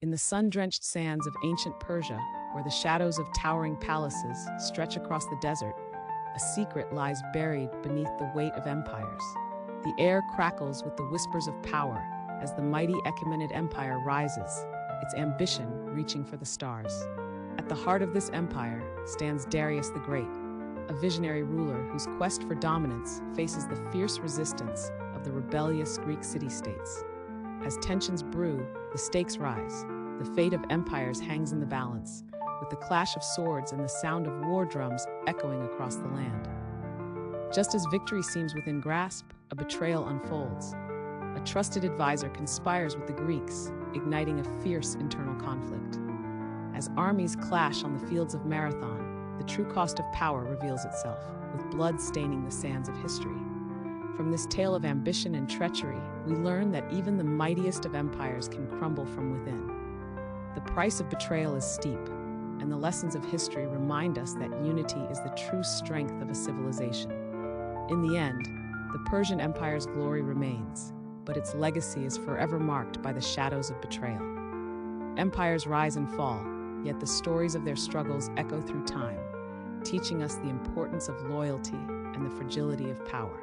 In the sun-drenched sands of ancient Persia, where the shadows of towering palaces stretch across the desert, a secret lies buried beneath the weight of empires. The air crackles with the whispers of power as the mighty Achaemenid Empire rises, its ambition reaching for the stars. At the heart of this empire stands Darius the Great, a visionary ruler whose quest for dominance faces the fierce resistance of the rebellious Greek city-states. As tensions brew, the stakes rise. The fate of empires hangs in the balance, with the clash of swords and the sound of war drums echoing across the land. Just as victory seems within grasp, a betrayal unfolds. A trusted advisor conspires with the Greeks, igniting a fierce internal conflict. As armies clash on the fields of Marathon, the true cost of power reveals itself, with blood staining the sands of history. From this tale of ambition and treachery, we learn that even the mightiest of empires can crumble from within. The price of betrayal is steep, and the lessons of history remind us that unity is the true strength of a civilization. In the end, the Persian Empire's glory remains, but its legacy is forever marked by the shadows of betrayal. Empires rise and fall, yet the stories of their struggles echo through time, teaching us the importance of loyalty and the fragility of power.